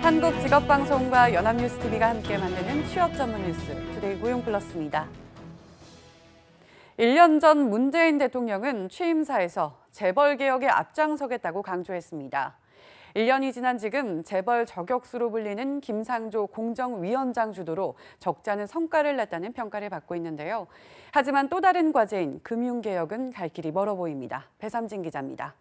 한국직업방송과 연합뉴스TV가 함께 만드는 취업 전문 뉴스 투데이 고용플러스입니다. 1년 전 문재인 대통령은 취임사에서 재벌 개혁에 앞장서겠다고 강조했습니다. 1년이 지난 지금 재벌 저격수로 불리는 김상조 공정위원장 주도로 적지 않은 성과를 냈다는 평가를 받고 있는데요. 하지만 또 다른 과제인 금융개혁은 갈 길이 멀어 보입니다. 배삼진 기자입니다.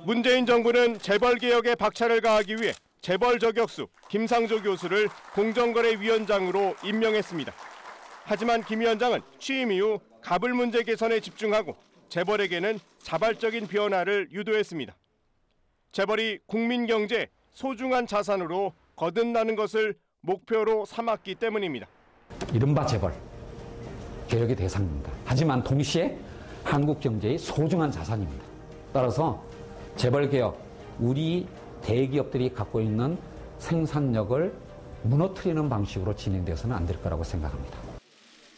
문재인 정부는 재벌 개혁에 박차를 가하기 위해 재벌 저격수 김상조 교수를 공정거래위원장으로 임명했습니다. 하지만 김 위원장은 취임 이후 가불 문제 개선에 집중하고 재벌에게는 자발적인 변화를 유도했습니다. 재벌이 국민 경제에 소중한 자산으로 거듭나는 것을 목표로 삼았기 때문입니다. 이른바 재벌 개혁의 대상입니다. 하지만 동시에 한국 경제의 소중한 자산입니다. 따라서 재벌 개혁, 우리 대기업들이 갖고 있는 생산력을 무너뜨리는 방식으로 진행돼서는 안 될 거라고 생각합니다.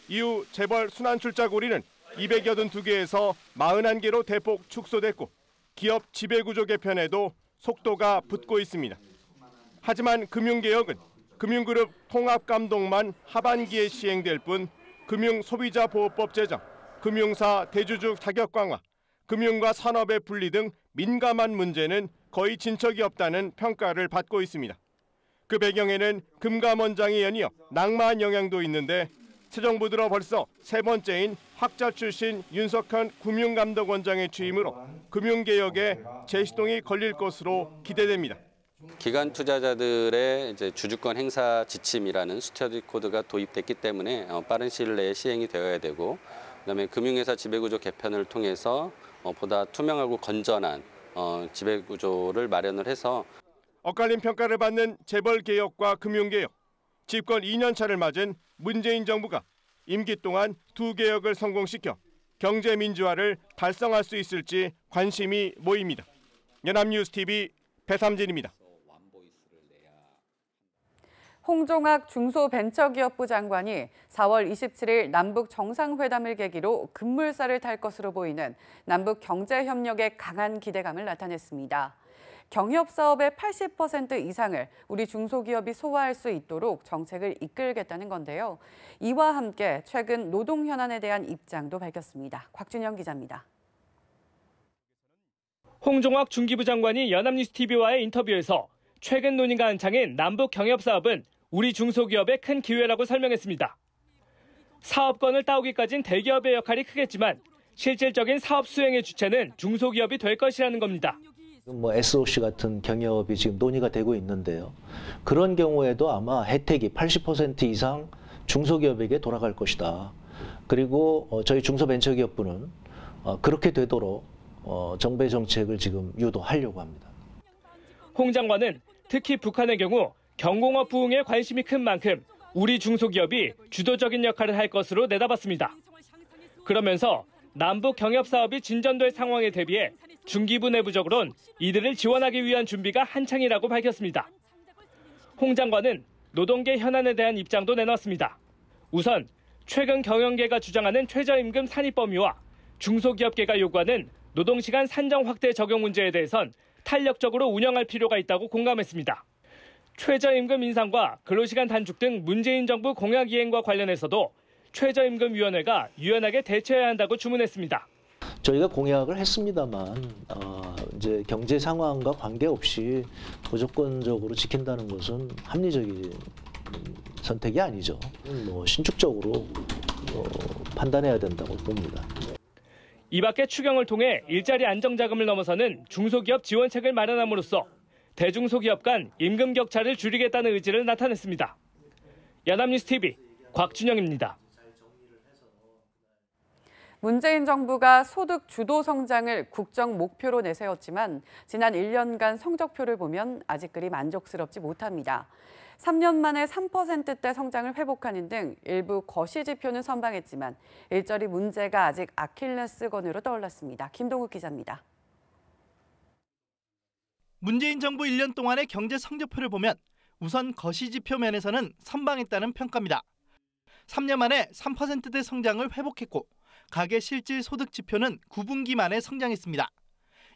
이후 재벌 순환출자고리는 282개에서 41개로 대폭 축소됐고 기업 지배구조 개편에도 속도가 붙고 있습니다. 하지만 금융개혁은 금융그룹 통합감독만 하반기에 시행될 뿐 금융소비자보호법 제정, 금융사 대주주 자격 강화, 금융과 산업의 분리 등 민감한 문제는 거의 진척이 없다는 평가를 받고 있습니다. 그 배경에는 금감원장이 연이어 낙마한 영향도 있는데 새 정부 들어 벌써 세 번째인 학자 출신 윤석현 금융감독원장의 취임으로 금융개혁에 제시동이 걸릴 것으로 기대됩니다. 기관 투자자들의 이제 주주권 행사 지침이라는 스터디 코드가 도입됐기 때문에 빠른 시일 내에 시행이 되어야 되고, 그다음에 금융회사 지배구조 개편을 통해서 보다 투명하고 건전한 지배구조를 마련을 해서 엇갈린 평가를 받는 재벌개혁과 금융개혁, 집권 2년 차를 맞은 문재인 정부가 임기 동안 두 개혁을 성공시켜 경제 민주화를 달성할 수 있을지 관심이 모입니다. 연합뉴스TV 배삼진입니다. 홍종학 중소벤처기업부 장관이 4월 27일 남북 정상회담을 계기로 급물살을 탈 것으로 보이는 남북 경제협력에 강한 기대감을 나타냈습니다. 경협사업의 80% 이상을 우리 중소기업이 소화할 수 있도록 정책을 이끌겠다는 건데요. 이와 함께 최근 노동 현안에 대한 입장도 밝혔습니다. 곽준영 기자입니다. 홍종학 중기부 장관이 연합뉴스TV와의 인터뷰에서 최근 논의가 한창인 남북 경협사업은 우리 중소기업의 큰 기회라고 설명했습니다. 사업권을 따오기까진 대기업의 역할이 크겠지만 실질적인 사업 수행의 주체는 중소기업이 될 것이라는 겁니다. SOC 같은 경협이 지금 논의가 되고 있는데요. 그런 경우에도 아마 혜택이 80% 이상 중소기업에게 돌아갈 것이다. 그리고 저희 중소벤처기업부는 그렇게 되도록 정부의 정책을 지금 유도하려고 합니다. 홍 장관은 특히 북한의 경우 경공업 부흥에 관심이 큰 만큼 우리 중소기업이 주도적인 역할을 할 것으로 내다봤습니다. 그러면서 남북 경협사업이 진전될 상황에 대비해 중기부 내부적으론 이들을 지원하기 위한 준비가 한창이라고 밝혔습니다. 홍 장관은 노동계 현안에 대한 입장도 내놨습니다. 우선 최근 경영계가 주장하는 최저임금 산입 범위와 중소기업계가 요구하는 노동시간 산정 확대 적용 문제에 대해선 탄력적으로 운영할 필요가 있다고 공감했습니다. 최저임금 인상과 근로시간 단축 등 문재인 정부 공약 이행과 관련해서도 최저임금위원회가 유연하게 대처해야 한다고 주문했습니다. 저희가 공약을 했습니다만 이제 경제 상황과 관계없이 무조건적으로 지킨다는 것은 합리적인 선택이 아니죠. 신축적으로 판단해야 된다고 봅니다. 이 밖에 추경을 통해 일자리 안정자금을 넘어서는 중소기업 지원책을 마련함으로써 대중소기업 간 임금 격차를 줄이겠다는 의지를 나타냈습니다. 연합뉴스TV 곽준영입니다. 문재인 정부가 소득 주도 성장을 국정 목표로 내세웠지만 지난 1년간 성적표를 보면 아직 그리 만족스럽지 못합니다. 3년 만에 3%대 성장을 회복하는 등 일부 거시 지표는 선방했지만 일자리 문제가 아직 아킬레스건으로 떠올랐습니다. 김동욱 기자입니다. 문재인 정부 1년 동안의 경제 성적표를 보면 우선 거시 지표 면에서는 선방했다는 평가입니다. 3년 만에 3%대 성장을 회복했고 가계 실질 소득 지표는 9분기 만에 성장했습니다.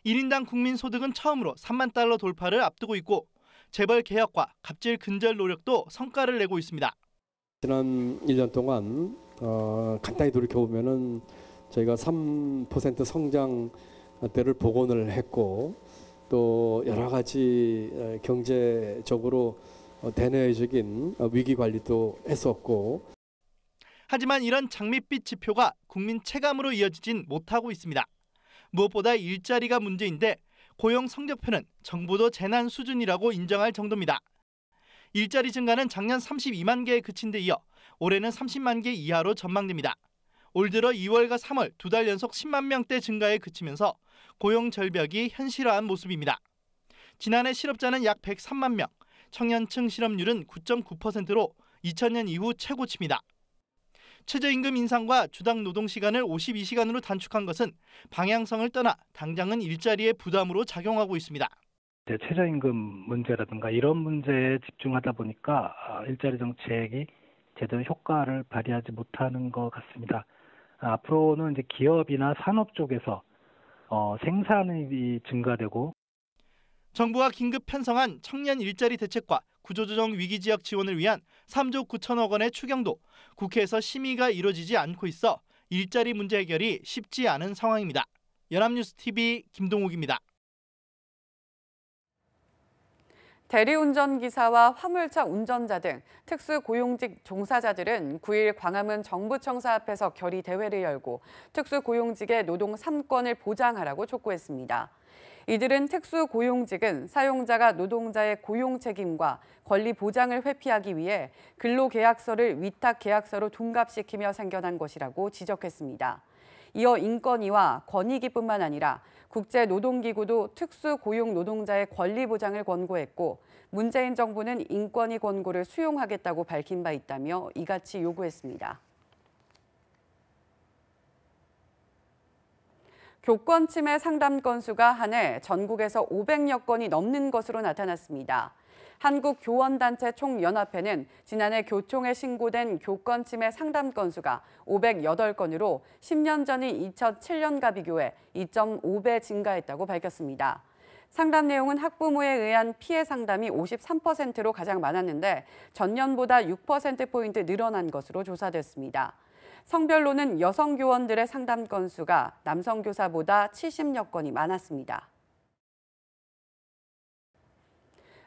1인당 국민소득은 처음으로 3만 달러 돌파를 앞두고 있고 재벌 개혁과 갑질 근절 노력도 성과를 내고 있습니다. 지난 1년 동안 간단히 돌이켜보면은 저희가 3% 성장대를 복원을 했고 또 여러 가지 경제적으로 대내적인 위기 관리도 했었고. 하지만 이런 장밋빛 지표가 국민 체감으로 이어지진 못하고 있습니다. 무엇보다 일자리가 문제인데 고용 성적표는 정부도 재난 수준이라고 인정할 정도입니다. 일자리 증가는 작년 32만 개에 그친 데 이어 올해는 30만 개 이하로 전망됩니다. 올 들어 2월과 3월 2달 연속 10만 명대 증가에 그치면서 고용 절벽이 현실화한 모습입니다. 지난해 실업자는 약 103만 명, 청년층 실업률은 9.9%로 2000년 이후 최고치입니다. 최저임금 인상과 주당 노동시간을 52시간으로 단축한 것은 방향성을 떠나 당장은 일자리의 부담으로 작용하고 있습니다. 최저임금 문제라든가 이런 문제에 집중하다 보니까 일자리 정책이 제대로 효과를 발휘하지 못하는 것 같습니다. 앞으로는 이제 기업이나 산업 쪽에서 생산이 증가되고 정부가 긴급 편성한 청년 일자리 대책과 구조조정 위기지역 지원을 위한 3조 9천억 원의 추경도 국회에서 심의가 이루어지지 않고 있어 일자리 문제 해결이 쉽지 않은 상황입니다. 연합뉴스TV 김동욱입니다. 대리운전기사와 화물차 운전자 등 특수고용직 종사자들은 9일 광화문 정부청사 앞에서 결의 대회를 열고 특수고용직의 노동 3권을 보장하라고 촉구했습니다. 이들은 특수고용직은 사용자가 노동자의 고용 책임과 권리 보장을 회피하기 위해 근로계약서를 위탁계약서로 둔갑시키며 생겨난 것이라고 지적했습니다. 이어 인권위와 권익위뿐만 아니라 국제노동기구도 특수고용 노동자의 권리 보장을 권고했고 문재인 정부는 인권위 권고를 수용하겠다고 밝힌 바 있다며 이같이 요구했습니다. 교권 침해 상담 건수가 한 해 전국에서 500여 건이 넘는 것으로 나타났습니다. 한국교원단체 총연합회는 지난해 교총에 신고된 교권 침해 상담 건수가 508건으로 10년 전인 2007년과 비교해 2.5배 증가했다고 밝혔습니다. 상담 내용은 학부모에 의한 피해 상담이 53%로 가장 많았는데 전년보다 6%포인트 늘어난 것으로 조사됐습니다. 성별로는 여성 교원들의 상담 건수가 남성 교사보다 70여 건이 많았습니다.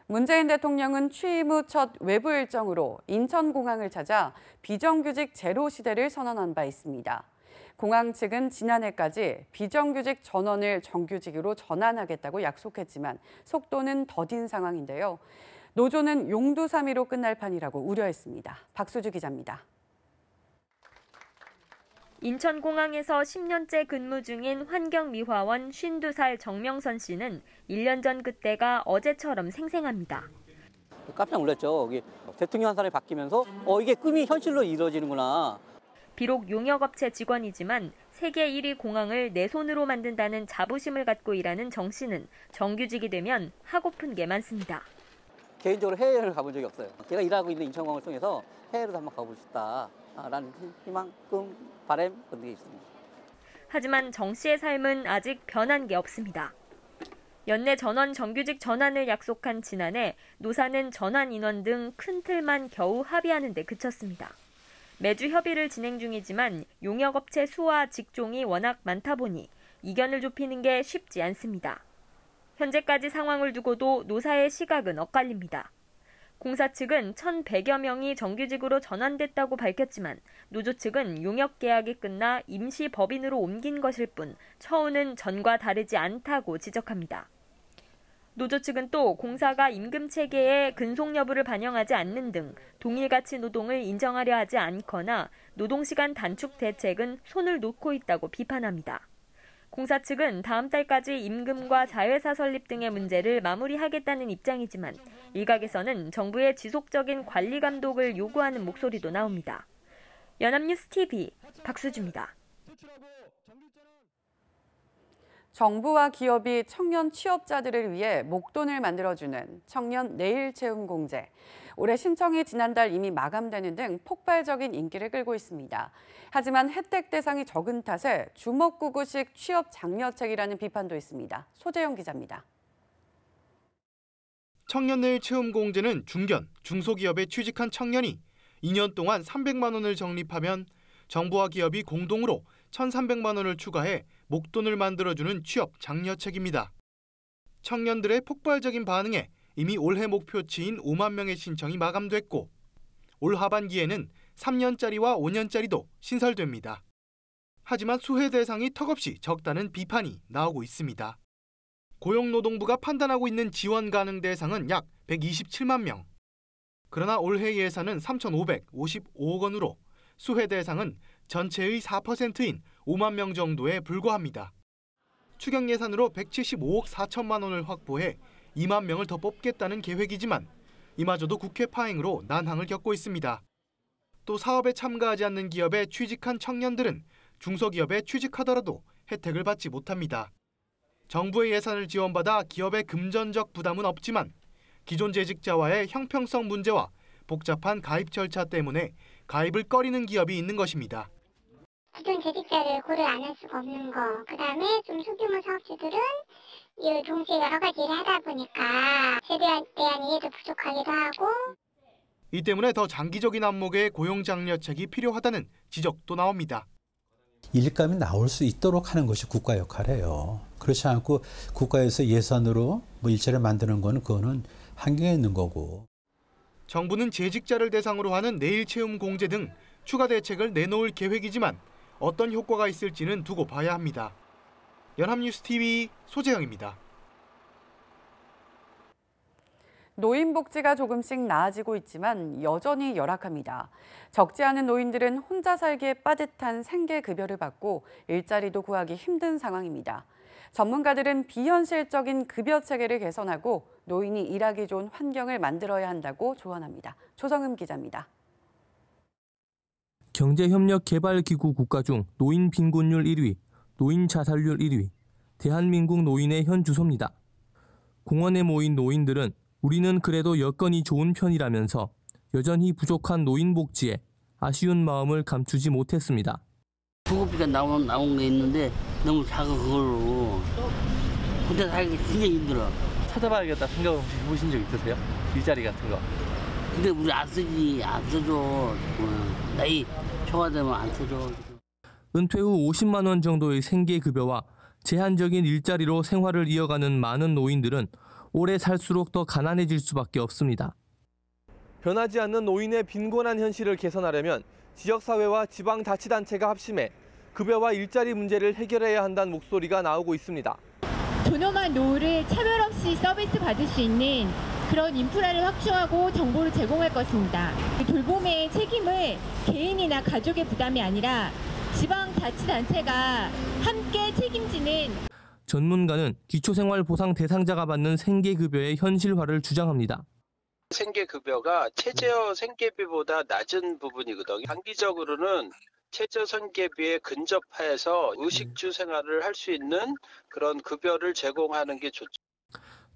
문재인 대통령은 취임 후 첫 외부 일정으로 인천공항을 찾아 비정규직 제로 시대를 선언한 바 있습니다. 공항 측은 지난해까지 비정규직 전원을 정규직으로 전환하겠다고 약속했지만 속도는 더딘 상황인데요. 노조는 용두사미로 끝날 판이라고 우려했습니다. 박수주 기자입니다. 인천공항에서 10년째 근무 중인 환경미화원 52살 정명선 씨는 1년 전 그때가 어제처럼 생생합니다. 깜짝 놀랐죠. 대통령 한 사람이 바뀌면서 이게 꿈이 현실로 이루어지는구나. 비록 용역업체 직원이지만 세계 1위 공항을 내 손으로 만든다는 자부심을 갖고 일하는 정 씨는 정규직이 되면 하고픈 게 많습니다. 개인적으로 해외를 가본 적이 없어요. 제가 일하고 있는 인천공항을 통해서 해외로도 한번 가보고 싶다라는 희망, 꿈, 바람 그런 게 있습니다. 하지만 정 씨의 삶은 아직 변한 게 없습니다. 연내 전원 정규직 전환을 약속한 지난해 노사는 전환 인원 등 큰 틀만 겨우 합의하는 데 그쳤습니다. 매주 협의를 진행 중이지만 용역업체 수와 직종이 워낙 많다 보니 이견을 좁히는 게 쉽지 않습니다. 현재까지 상황을 두고도 노사의 시각은 엇갈립니다. 공사 측은 1,100여 명이 정규직으로 전환됐다고 밝혔지만 노조 측은 용역 계약이 끝나 임시 법인으로 옮긴 것일 뿐 처우는 전과 다르지 않다고 지적합니다. 노조 측은 또 공사가 임금 체계에 근속 여부를 반영하지 않는 등 동일가치 노동을 인정하려 하지 않거나 노동시간 단축 대책은 손을 놓고 있다고 비판합니다. 공사 측은 다음 달까지 임금과 자회사 설립 등의 문제를 마무리하겠다는 입장이지만 일각에서는 정부의 지속적인 관리 감독을 요구하는 목소리도 나옵니다. 연합뉴스 TV 박수주입니다. 정부와 기업이 청년 취업자들을 위해 목돈을 만들어주는 청년 내일 채움 공제. 올해 신청이 지난달 이미 마감되는 등 폭발적인 인기를 끌고 있습니다. 하지만 혜택 대상이 적은 탓에 주먹구구식 취업 장려책이라는 비판도 있습니다. 소재영 기자입니다. 청년 내일 채움 공제는 중견, 중소기업에 취직한 청년이 2년 동안 300만 원을 적립하면 정부와 기업이 공동으로 1,300만 원을 추가해 목돈을 만들어주는 취업 장려책입니다. 청년들의 폭발적인 반응에 이미 올해 목표치인 5만 명의 신청이 마감됐고 올 하반기에는 3년짜리와 5년짜리도 신설됩니다. 하지만 수혜 대상이 턱없이 적다는 비판이 나오고 있습니다. 고용노동부가 판단하고 있는 지원 가능 대상은 약 127만 명. 그러나 올해 예산은 3,555억 원으로 수혜 대상은 전체의 4%인 5만 명 정도에 불과합니다. 추경 예산으로 175억 4천만 원을 확보해 2만 명을 더 뽑겠다는 계획이지만 이마저도 국회 파행으로 난항을 겪고 있습니다. 또 사업에 참가하지 않는 기업에 취직한 청년들은 중소기업에 취직하더라도 혜택을 받지 못합니다. 정부의 예산을 지원받아 기업의 금전적 부담은 없지만 기존 재직자와의 형평성 문제와 복잡한 가입 절차 때문에 가입을 꺼리는 기업이 있는 것입니다. 기존 재직자를 고려 안 할 수가 없는 거. 그다음에 좀 소규모 사업주들은 동시에 여러 가지 일을 하다 보니까 제도에 대한 이해도 부족하기도 하고. 이 때문에 더 장기적인 안목의 고용 장려책이 필요하다는 지적도 나옵니다. 일감이 나올 수 있도록 하는 것이 국가 역할이에요. 그렇지 않고 국가에서 예산으로 일자리를 만드는 거는 그거는 한계가 있는 거고. 정부는 재직자를 대상으로 하는 내일 채움 공제 등 추가 대책을 내놓을 계획이지만 어떤 효과가 있을지는 두고 봐야 합니다. 연합뉴스TV 소재영입니다. 노인복지가 조금씩 나아지고 있지만 여전히 열악합니다. 적지 않은 노인들은 혼자 살기에 빠듯한 생계급여를 받고 일자리도 구하기 힘든 상황입니다. 전문가들은 비현실적인 급여 체계를 개선하고 노인이 일하기 좋은 환경을 만들어야 한다고 조언합니다. 조성음 기자입니다. 경제협력개발기구 국가 중 노인 빈곤율 1위, 노인 자살률 1위, 대한민국 노인의 현 주소입니다. 공원에 모인 노인들은 우리는 그래도 여건이 좋은 편이라면서 여전히 부족한 노인 복지에 아쉬운 마음을 감추지 못했습니다. 부급비가 나온 게 있는데 너무 작아 그걸로 혼자 살기 진짜 힘들어. 찾아봐야겠다 생각 혹시 해보신 적 있으세요? 일자리 같은 거. 근데 우리 안 써줘. 나이 초과되면 안 써줘. 은퇴 후 50만 원 정도의 생계급여와 제한적인 일자리로 생활을 이어가는 많은 노인들은 오래 살수록 더 가난해질 수밖에 없습니다. 변하지 않는 노인의 빈곤한 현실을 개선하려면 지역사회와 지방자치단체가 합심해 급여와 일자리 문제를 해결해야 한다는 목소리가 나오고 있습니다. 존엄한 노후를 차별 없이 서비스 받을 수 있는 그런 인프라를 확충하고 정보를 제공할 것입니다. 돌봄의 책임을 개인이나 가족의 부담이 아니라 지방자치단체가 함께 책임지는. 전문가는 기초생활보상 대상자가 받는 생계급여의 현실화를 주장합니다. 생계급여가 최저 생계비보다 낮은 부분이거든요. 단기적으로는 최저 생계비에 근접해서 의식주 생활을 할 수 있는 그런 급여를 제공하는 게 좋죠.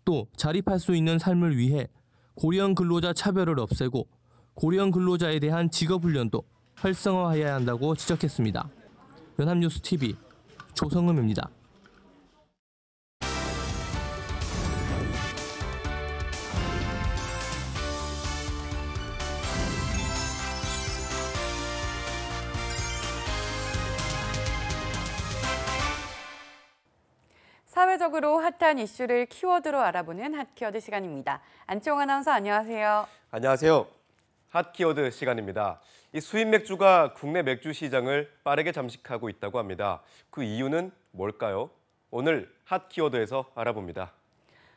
또 자립할 수 있는 삶을 위해 고령 근로자 차별을 없애고 고령 근로자에 대한 직업훈련도 활성화해야 한다고 지적했습니다. 연합뉴스TV 조성음입니다. 사회적으로 핫한 이슈를 키워드로 알아보는 핫키워드 시간입니다. 안치홍 아나운서 안녕하세요. 안녕하세요. 핫키워드 시간입니다. 이 수입 맥주가 국내 맥주 시장을 빠르게 잠식하고 있다고 합니다. 그 이유는 뭘까요? 오늘 핫키워드에서 알아봅니다.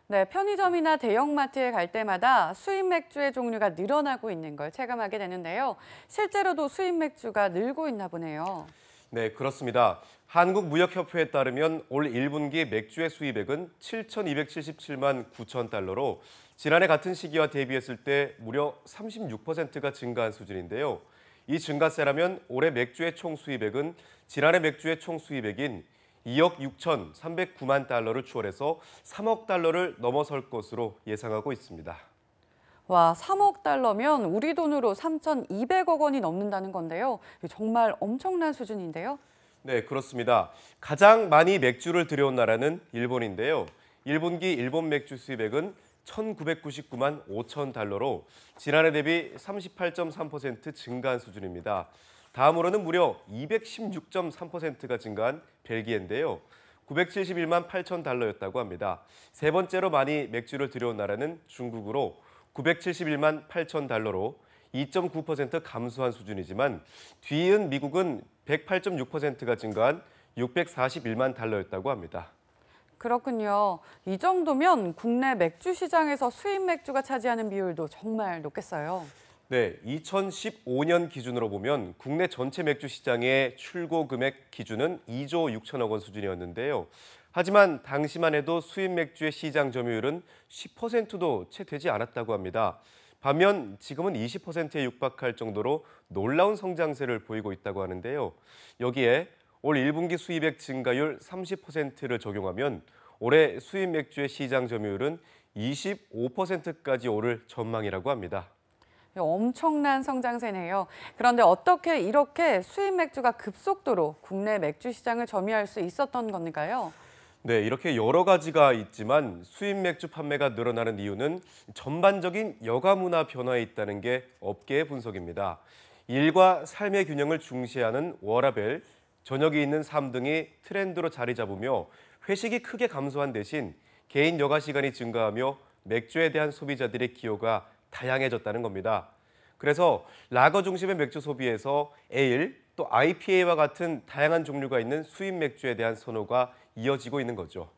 네, 편의점이나 대형마트에 갈 때마다 수입 맥주의 종류가 늘어나고 있는 걸 체감하게 되는데요. 실제로도 수입 맥주가 늘고 있나 보네요. 네, 그렇습니다. 한국무역협회에 따르면 올 1분기 맥주의 수입액은 7,277만 9천 달러로 지난해 같은 시기와 대비했을 때 무려 36%가 증가한 수준인데요. 이 증가세라면 올해 맥주의 총 수입액은 지난해 맥주의 총 수입액인 2억 6,309만 달러를 추월해서 3억 달러를 넘어설 것으로 예상하고 있습니다. 와, 3억 달러면 우리 돈으로 3,200억 원이 넘는다는 건데요. 정말 엄청난 수준인데요. 네, 그렇습니다. 가장 많이 맥주를 들여온 나라는 일본인데요. 1분기 일본 맥주 수입액은 1,999만 5천 달러로 지난해 대비 38.3% 증가한 수준입니다. 다음으로는 무려 216.3%가 증가한 벨기에인데요. 971만 8천 달러였다고 합니다. 세 번째로 많이 맥주를 들여온 나라는 중국으로 971만 8천 달러로 2.9% 감소한 수준이지만 뒤이은 미국은 108.6%가 증가한 641만 달러였다고 합니다. 그렇군요. 이 정도면 국내 맥주 시장에서 수입 맥주가 차지하는 비율도 정말 높겠어요. 네, 2015년 기준으로 보면 국내 전체 맥주 시장의 출고 금액 기준은 2조 6천억 원 수준이었는데요. 하지만 당시만 해도 수입 맥주의 시장 점유율은 10%도 채 되지 않았다고 합니다. 반면 지금은 20%에 육박할 정도로 놀라운 성장세를 보이고 있다고 하는데요. 여기에 올 1분기 수입액 증가율 30%를 적용하면 올해 수입 맥주의 시장 점유율은 25%까지 오를 전망이라고 합니다. 엄청난 성장세네요. 그런데 어떻게 이렇게 수입 맥주가 급속도로 국내 맥주 시장을 점유할 수 있었던 건가요? 네, 이렇게 여러 가지가 있지만 수입 맥주 판매가 늘어나는 이유는 전반적인 여가 문화 변화에 있다는 게 업계의 분석입니다. 일과 삶의 균형을 중시하는 워라밸, 저녁이 있는 삶 등이 트렌드로 자리 잡으며 회식이 크게 감소한 대신 개인 여가 시간이 증가하며 맥주에 대한 소비자들의 기호가 다양해졌다는 겁니다. 그래서 라거 중심의 맥주 소비에서 에일, 또 IPA와 같은 다양한 종류가 있는 수입 맥주에 대한 선호가 이어지고 있는 거죠.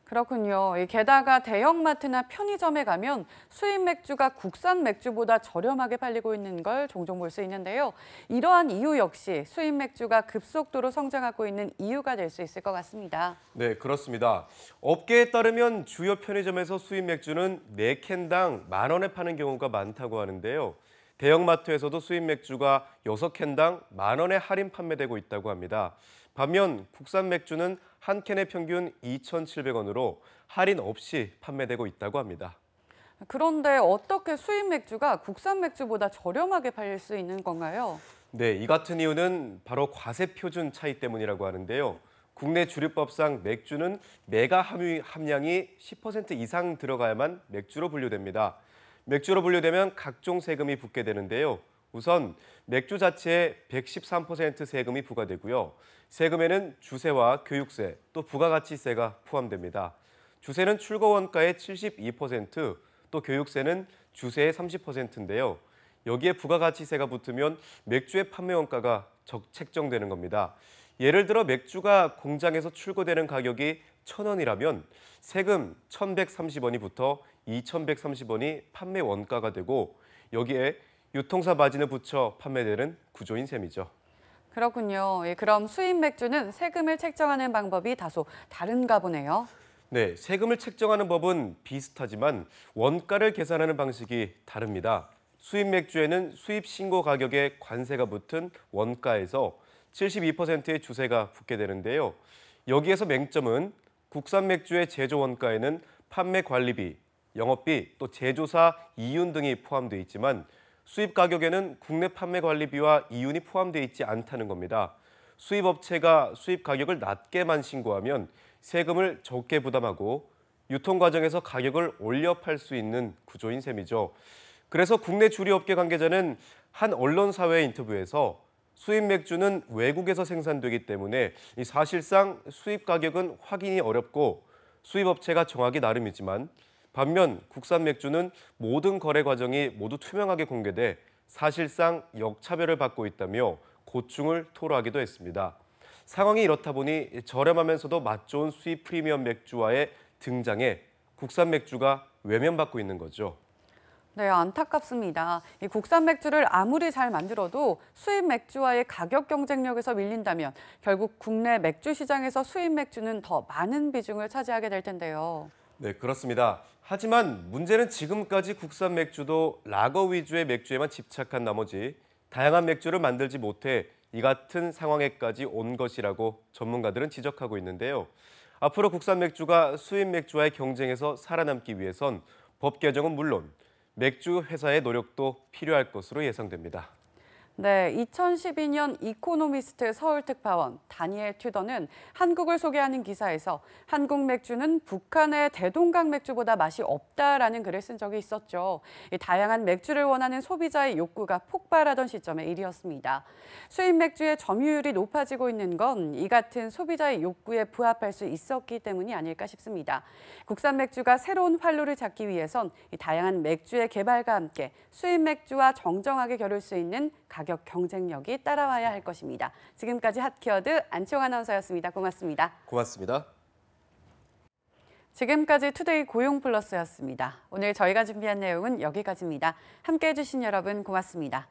그렇군요. 게다가 대형마트나 편의점에 가면 수입 맥주가 국산 맥주보다 저렴하게 팔리고 있는 걸 종종 볼 수 있는데요. 이러한 이유 역시 수입 맥주가 급속도로 성장하고 있는 이유가 될 수 있을 것 같습니다. 네, 그렇습니다. 업계에 따르면 주요 편의점에서 수입 맥주는 4캔당 10,000원에 파는 경우가 많다고 하는데요. 대형마트에서도 수입 맥주가 6캔당 10,000원에 할인 판매되고 있다고 합니다. 반면 국산 맥주는 한 캔의 평균 2,700원으로 할인 없이 판매되고 있다고 합니다. 그런데 어떻게 수입 맥주가 국산 맥주보다 저렴하게 팔릴 수 있는 건가요? 네, 이 같은 이유는 바로 과세 표준 차이 때문이라고 하는데요. 국내 주류법상 맥주는 메가 함량이 10% 이상 들어가야만 맥주로 분류됩니다. 맥주로 분류되면 각종 세금이 붙게 되는데요. 우선 맥주 자체에 113% 세금이 부과되고요. 세금에는 주세와 교육세, 또 부가가치세가 포함됩니다. 주세는 출고 원가의 72%, 또 교육세는 주세의 30%인데요. 여기에 부가가치세가 붙으면 맥주의 판매 원가가 책정되는 겁니다. 예를 들어 맥주가 공장에서 출고되는 가격이 1,000원이라면 세금 1,130원이 붙어 2,130원이 판매 원가가 되고 여기에 유통사 마진을 붙여 판매되는 구조인 셈이죠. 그렇군요. 그럼 수입 맥주는 세금을 책정하는 방법이 다소 다른가 보네요. 네, 세금을 책정하는 법은 비슷하지만 원가를 계산하는 방식이 다릅니다. 수입 맥주에는 수입 신고 가격에 관세가 붙은 원가에서 72%의 주세가 붙게 되는데요. 여기에서 맹점은 국산 맥주의 제조 원가에는 판매 관리비, 영업비, 또 제조사 이윤 등이 포함되어 있지만 수입 가격에는 국내 판매 관리비와 이윤이 포함되어 있지 않다는 겁니다. 수입 업체가 수입 가격을 낮게만 신고하면 세금을 적게 부담하고 유통 과정에서 가격을 올려 팔 수 있는 구조인 셈이죠. 그래서 국내 주류업계 관계자는 한 언론사회 인터뷰에서 수입 맥주는 외국에서 생산되기 때문에 사실상 수입 가격은 확인이 어렵고 수입 업체가 정하기 나름이지만 반면 국산 맥주는 모든 거래 과정이 모두 투명하게 공개돼 사실상 역차별을 받고 있다며 고충을 토로하기도 했습니다. 상황이 이렇다 보니 저렴하면서도 맛 좋은 수입 프리미엄 맥주와의 등장에 국산 맥주가 외면받고 있는 거죠. 네, 안타깝습니다. 이 국산 맥주를 아무리 잘 만들어도 수입 맥주와의 가격 경쟁력에서 밀린다면 결국 국내 맥주 시장에서 수입 맥주는 더 많은 비중을 차지하게 될 텐데요. 네, 그렇습니다. 하지만 문제는 지금까지 국산 맥주도 라거 위주의 맥주에만 집착한 나머지 다양한 맥주를 만들지 못해 이 같은 상황에까지 온 것이라고 전문가들은 지적하고 있는데요. 앞으로 국산 맥주가 수입 맥주와의 경쟁에서 살아남기 위해선 법 개정은 물론 맥주 회사의 노력도 필요할 것으로 예상됩니다. 네, 2012년 이코노미스트 서울특파원 다니엘 튜더는 한국을 소개하는 기사에서 한국 맥주는 북한의 대동강 맥주보다 맛이 없다라는 글을 쓴 적이 있었죠. 다양한 맥주를 원하는 소비자의 욕구가 폭발하던 시점의 일이었습니다. 수입 맥주의 점유율이 높아지고 있는 건 이 같은 소비자의 욕구에 부합할 수 있었기 때문이 아닐까 싶습니다. 국산 맥주가 새로운 활로를 찾기 위해선 다양한 맥주의 개발과 함께 수입 맥주와 정정하게 겨룰 수 있는 가격 경쟁력이 따라와야 할 것입니다. 지금까지 핫키워드 안치홍 아나운서였습니다. 고맙습니다. 고맙습니다. 지금까지 투데이 고용플러스였습니다. 오늘 저희가 준비한 내용은 여기까지입니다. 함께해 주신 여러분 고맙습니다.